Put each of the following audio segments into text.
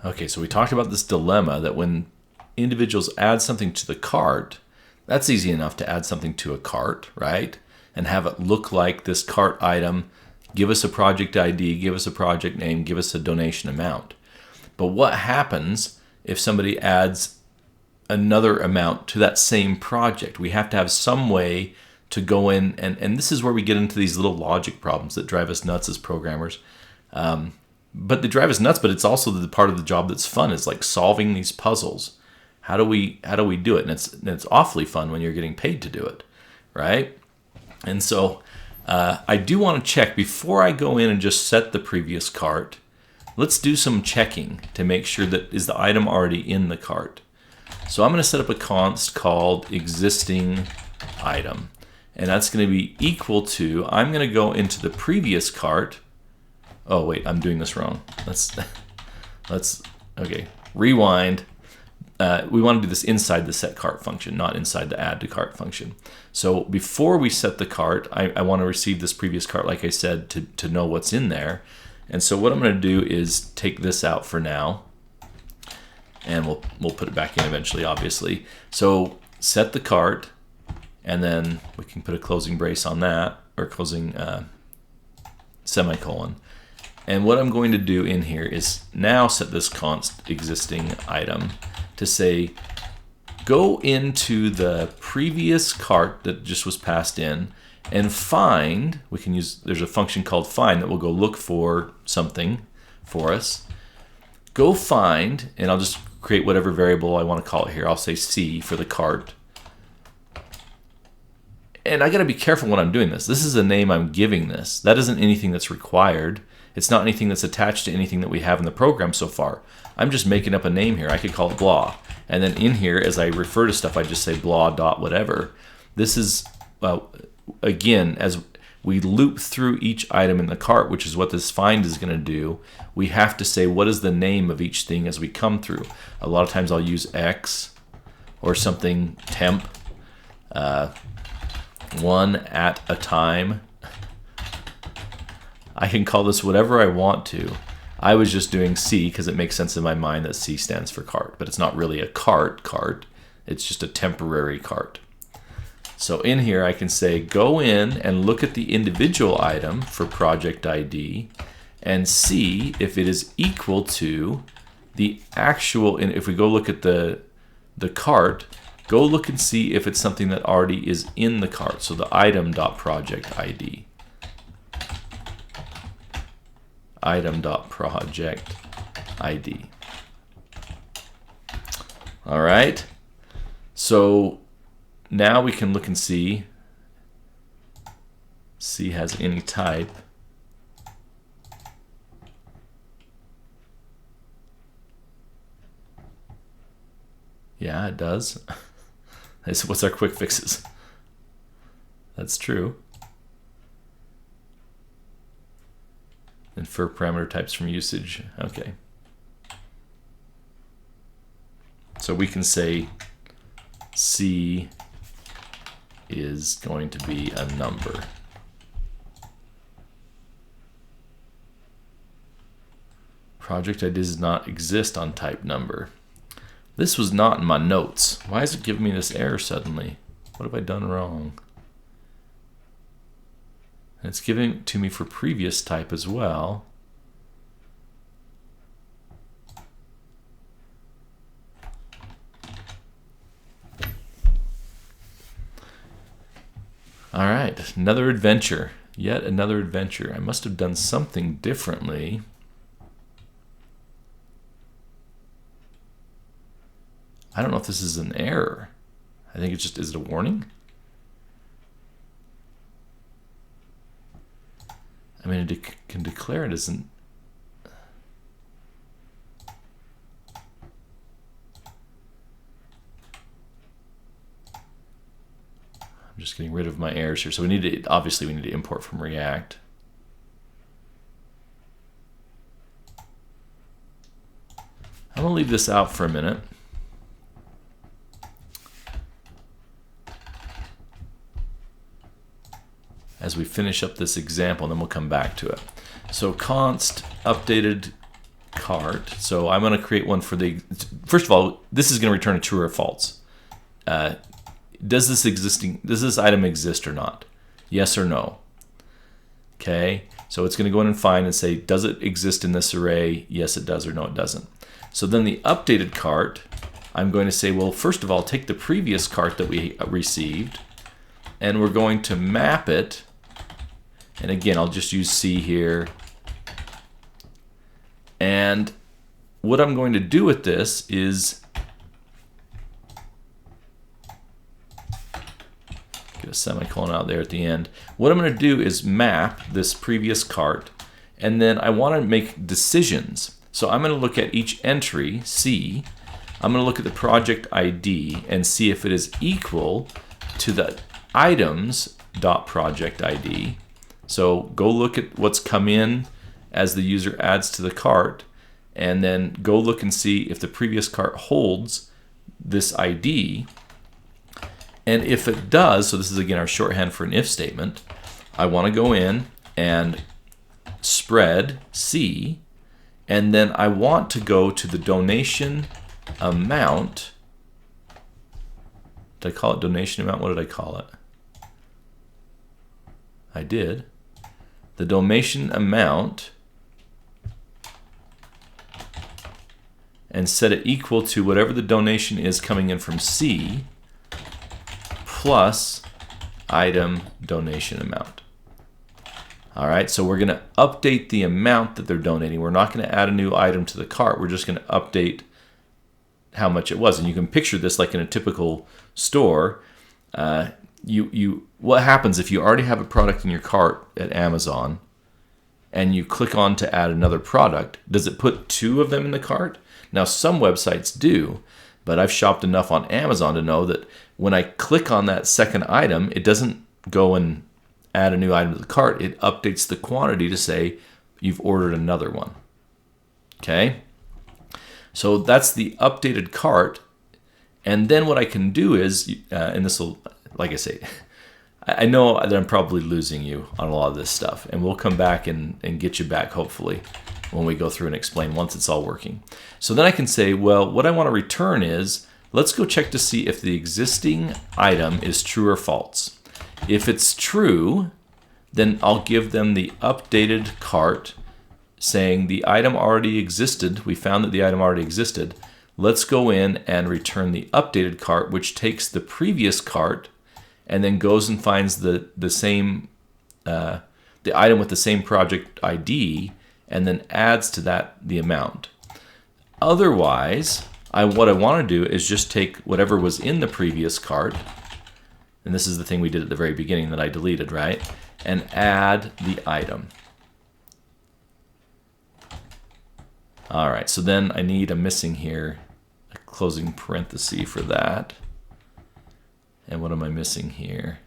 Okay, so we talked about this dilemma that when individuals add something to the cart, that's easy enough to add something to a cart, right? And have it look like this cart item, give us a project ID, give us a project name, give us a donation amount. But what happens if somebody adds another amount to that same project? We have to have some way to go in, and this is where we get into these little logic problems that drive us nuts as programmers. But they drive us nuts, but it's also the part of the job that's fun, is like solving these puzzles. How do we do it? And it's awfully fun when you're getting paid to do it, right? And so I do want to check before I go in and just set the previous cart. Let's do some checking to make sure that is the item already in the cart. So I'm going to set up a const called existing item, and that's going to be equal to, I'm going to go into the previous cart. Oh wait, I'm doing this wrong. Let's okay, rewind. We want to do this inside the set cart function, not inside the add to cart function. So before we set the cart, I want to receive this previous cart, like I said, to know what's in there. And so what I'm going to do is take this out for now, and we'll put it back in eventually, obviously. So set the cart, and then we can put a closing brace on that, or closing semicolon. And what I'm going to do in here is now set this const existing item to say, go into the previous cart that just was passed in and find, we can use, there's a function called find that will go look for something for us. Go find, and I'll just create whatever variable I want to call it here. I'll say C for the cart. And I got to be careful when I'm doing this. This is a name I'm giving this. That isn't anything that's required. It's not anything that's attached to anything that we have in the program so far. I'm just making up a name here. I could call it blah. And then in here, as I refer to stuff, I just say blah dot whatever. This is, again, as we loop through each item in the cart, which is what this find is going to do, we have to say what is the name of each thing as we come through. A lot of times I'll use X or something temp, one at a time. I can call this whatever I want to. I was just doing C because it makes sense in my mind that C stands for cart, but it's not really a cart. It's just a temporary cart. So in here I can say go in and look at the individual item for project ID and see if it is equal to the actual, and if we go look at the cart, go look and see if it's something that already is in the cart. So the item.project ID. Item.project ID. All right. So now we can look and see C has any type. Yeah, it does. What's our quick fixes? That's true. Infer parameter types from usage. Okay. So we can say C is going to be a number. Project ID does not exist on type number. This was not in my notes. Why is it giving me this error suddenly? What have I done wrong? And it's giving it to me for previous type as well. All right, another adventure. Yet another adventure. I must have done something differently. I don't know if this is an error. I think it's just, is it a warning? I mean, it can declare it as an... I'm just getting rid of my errors here. So we need to, obviously we need to import from React. I'm gonna leave this out for a minute. As we finish up this example, and then we'll come back to it. So const updated cart. So I'm going to create one for the, first of all, this is going to return a true or false. Does this item exist or not? Yes or no? Okay, so it's going to go in and find and say, does it exist in this array? Yes, it does, or no, it doesn't. So then the updated cart, I'm going to say, well, first of all, take the previous cart that we received, and we're going to map it. And again, I'll just use C here. And what I'm going to do with this is get a semicolon out there at the end. What I'm going to do is map this previous cart, and then I want to make decisions. So I'm going to look at each entry, C. I'm going to look at the project ID and see if it is equal to the items.project ID. So go look at what's come in as the user adds to the cart, and then go look and see if the previous cart holds this ID. And if it does, so this is again our shorthand for an if statement, I want to go in and spread C, and then I want to go to the donation amount. Did I call it donation amount? What did I call it? I did. The donation amount, and set it equal to whatever the donation is coming in from C plus item donation amount. All right, so we're going to update the amount that they're donating. We're not going to add a new item to the cart. We're just going to update how much it was. And you can picture this like in a typical store. What happens if you already have a product in your cart at Amazon and you click on to add another product? Does it put two of them in the cart? Now, some websites do, but I've shopped enough on Amazon to know that when I click on that second item, it doesn't go and add a new item to the cart. It updates the quantity to say you've ordered another one. Okay? So that's the updated cart. And then what I can do is, and this will, like I say, I know that I'm probably losing you on a lot of this stuff, and we'll come back and get you back, hopefully, when we go through and explain once it's all working. So then I can say, well, what I want to return is, let's go check to see if the existing item is true or false. If it's true, then I'll give them the updated cart saying the item already existed. We found that the item already existed. Let's go in and return the updated cart, which takes the previous cart and then goes and finds the same the item with the same project ID and then adds to that the amount. Otherwise, what I want to do is just take whatever was in the previous cart, and this is the thing we did at the very beginning that I deleted, right? And add the item. All right, so then I'm missing here a closing parenthesis for that. And what am I missing here?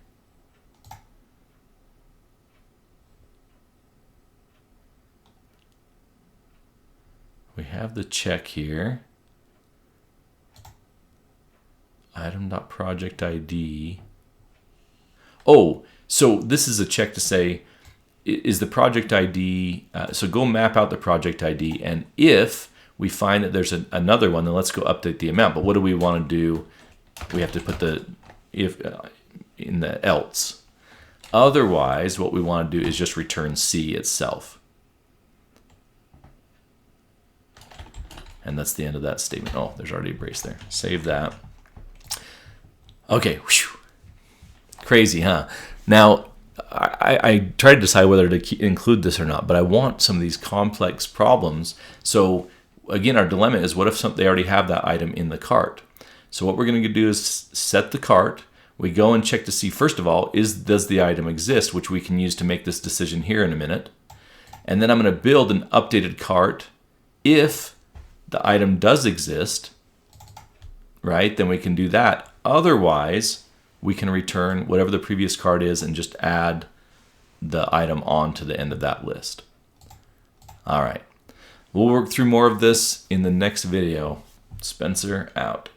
We have the check here. Item.project ID. Oh, so this is a check to say, is the project ID, so go map out the project ID, and if we find that there's another one, then let's go update the amount. But what do we want to do? We have to put the if in the else. Otherwise, what we want to do is just return C itself. And that's the end of that statement. Oh, there's already a brace there. Save that. Okay. Whew. Crazy, huh? Now, I tried to decide whether to include this or not, but I want some of these complex problems. So again, our dilemma is, what if they already have that item in the cart? So what we're going to do is set the cart. We go and check to see, first of all, does the item exist, which we can use to make this decision here in a minute. And then I'm going to build an updated cart. If the item does exist, right, then we can do that. Otherwise, we can return whatever the previous cart is and just add the item on to the end of that list. All right. We'll work through more of this in the next video. Spencer out.